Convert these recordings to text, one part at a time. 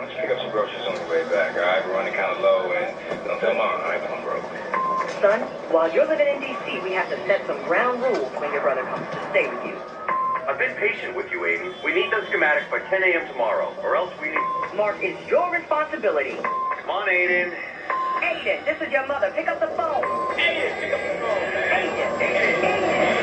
Why don't you pick up some groceries on the way back, all right? We're running kind of low, and don't tell Mom, all right? But I'm broke. Son, while you're living in D.C., we have to set some ground rules when your brother comes to stay with you. I've been patient with you, Aiden. We need those schematics by 10 a.m. tomorrow, or else we need... Mark, it's your responsibility. Come on, Aiden. Aiden, this is your mother. Pick up the phone. Aiden, pick up the phone, man. Aiden.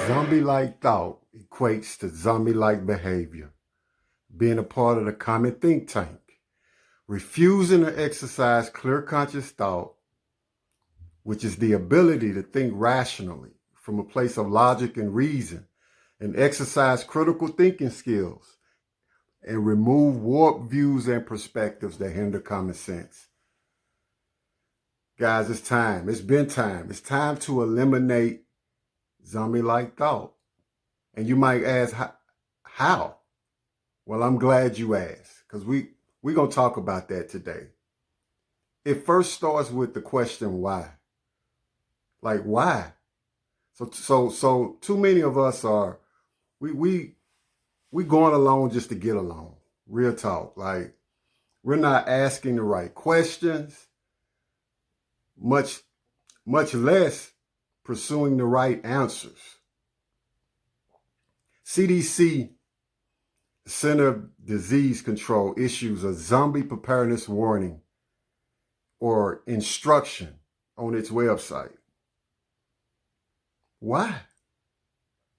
Zombie-like thought equates to zombie-like behavior. Being a part of the common think tank. Refusing to exercise clear conscious thought, which is the ability to think rationally from a place of logic and reason, and exercise critical thinking skills, and remove warped views and perspectives that hinder common sense. Guys, it's time. It's been time. It's time to eliminate zombie-like thought. And you might ask, how? Well, I'm glad you asked, because we're going to talk about that today. It first starts with the question, why? Like, why? So too many of us are, we going along just to get along. Real talk. Like, we're not asking the right questions, much less pursuing the right answers. CDC, Center of Disease Control, issues a zombie preparedness warning or instruction on its website. Why?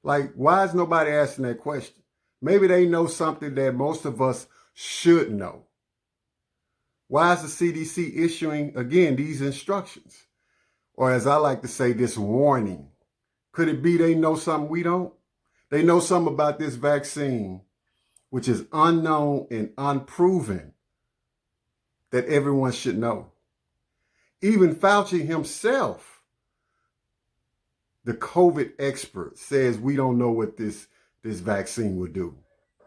Like, why is nobody asking that question? Maybe they know something that most of us should know. Why is the CDC issuing, again, these instructions? Or as I like to say, this warning. Could it be they know something we don't? They know something about this vaccine, which is unknown and unproven, that everyone should know. Even Fauci himself, the COVID expert, says we don't know what this vaccine will do.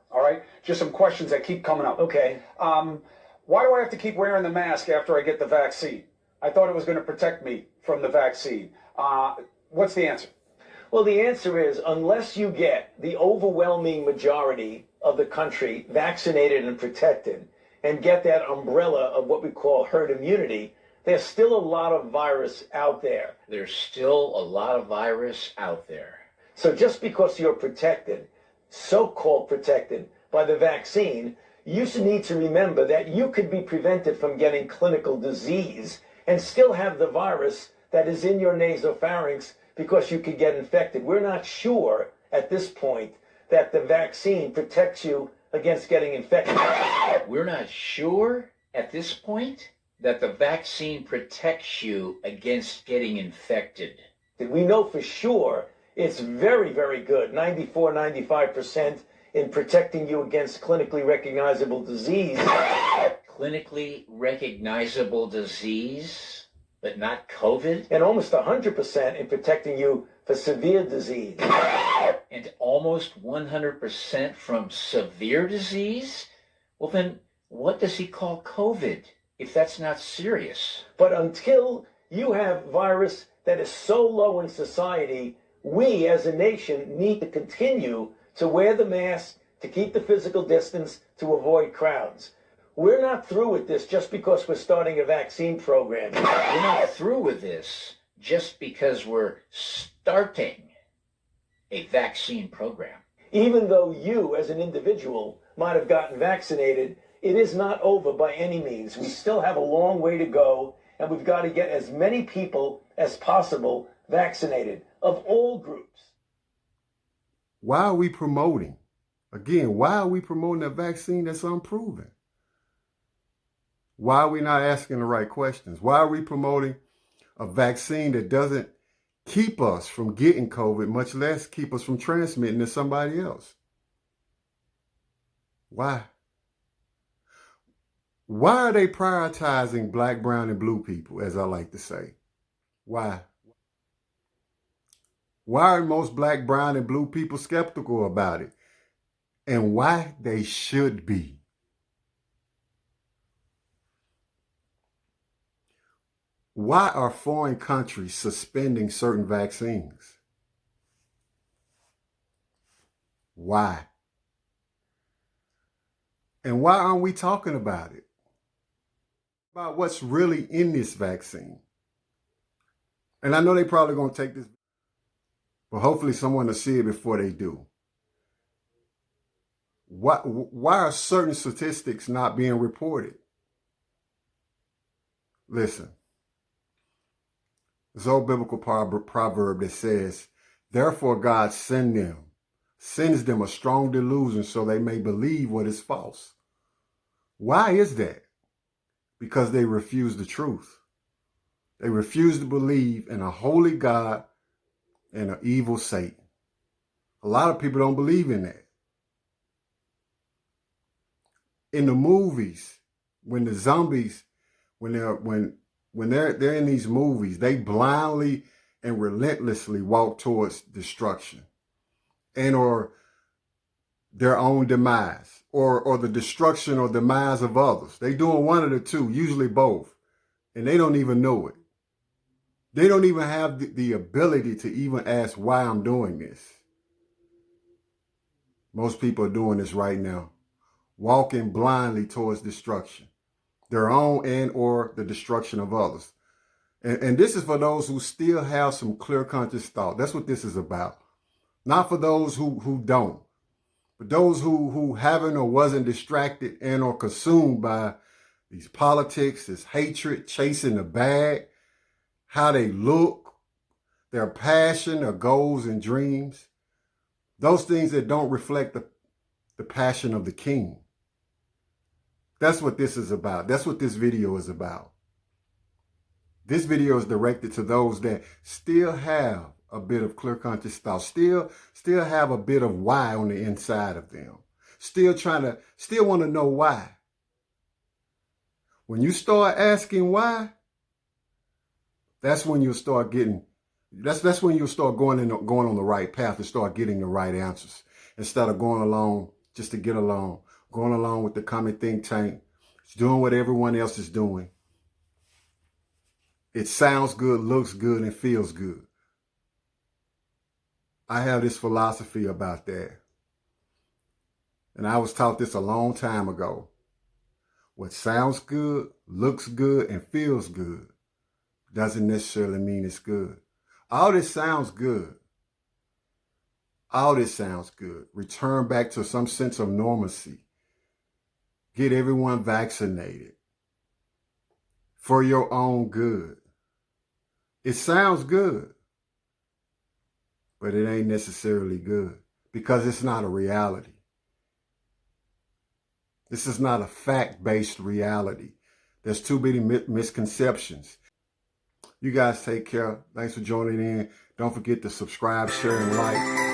All right, just some questions that keep coming up. Okay. Why do I have to keep wearing the mask after I get the vaccine? I thought it was going to protect me from the vaccine. What's the answer? Well, the answer is, unless you get the overwhelming majority of the country vaccinated and protected and get that umbrella of what we call herd immunity, there's still a lot of virus out there. There's still a lot of virus out there. So just because you're protected, so-called protected by the vaccine, you need to remember that you could be prevented from getting clinical disease and still have the virus that is in your nasopharynx because you could get infected. We're not sure at this point that the vaccine protects you against getting infected. We're not sure at this point that the vaccine protects you against getting infected. We know for sure it's very, very good, 94, 95% in protecting you against clinically recognizable disease. Clinically recognizable disease, but not COVID? And almost 100% in protecting you for severe disease. And almost 100% from severe disease? Well, then what does he call COVID if that's not serious? But until You have virus that is so low in society, we as a nation need to continue to wear the mask, to keep the physical distance, to avoid crowds. We're not through with this just because we're starting a vaccine program. We're not through with this just because we're starting a vaccine program. Even though you, as an individual, might have gotten vaccinated, it is not over by any means. We still have a long way to go, and we've got to get as many people as possible vaccinated of all groups. Why are we promoting? Again, why are we promoting a vaccine that's unproven? Why are we not asking the right questions? Why are we promoting a vaccine that doesn't keep us from getting COVID, much less keep us from transmitting to somebody else? Why? Why are they prioritizing black, brown, and blue people, as I like to say? Why? Why are most black, brown, and blue people skeptical about it? And why they should be. Why are foreign countries suspending certain vaccines? Why? And why aren't we talking about it? About what's really in this vaccine. And I know they probably going to take this, but hopefully someone will see it before they do. Why are certain statistics not being reported? Listen, this old biblical proverb that says, therefore God sends them a strong delusion so they may believe what is false. Why is that? Because they refuse the truth. They refuse to believe in a holy God and an evil Satan. A lot of people don't believe in that. In the movies, when the zombies, when they're in these movies, they blindly and relentlessly walk towards destruction and or their own demise or the destruction or demise of others. They doing one of the two, usually both, and they don't even know it. They don't even have the ability to even ask why I'm doing this. Most people are doing this right now, walking blindly towards destruction, their own and or the destruction of others. And this is for those who still have some clear conscious thought. That's what this is about. Not for those who don't, but those who haven't or wasn't distracted and or consumed by these politics, this hatred, chasing the bag, how they look, their passion, their goals and dreams. Those things that don't reflect the passion of the King. That's what this is about. That's what this video is about. This video is directed to those that still have a bit of clear conscious thought, still have a bit of why on the inside of them, still want to know why. When you start asking why, that's when you'll start getting, that's when you'll start going on the right path and start getting the right answers, instead of going along just to get along, going along with the common think tank, doing what everyone else is doing. It sounds good, looks good, and feels good. I have this philosophy about that. And I was taught this a long time ago. What sounds good, looks good, and feels good doesn't necessarily mean it's good. All this sounds good. All this sounds good. Return back to some sense of normalcy. Get everyone vaccinated for your own good. It sounds good, but it ain't necessarily good because it's not a reality. This is not a fact-based reality. There's too many misconceptions. You guys take care. Thanks for joining in. Don't forget to subscribe, share, and like.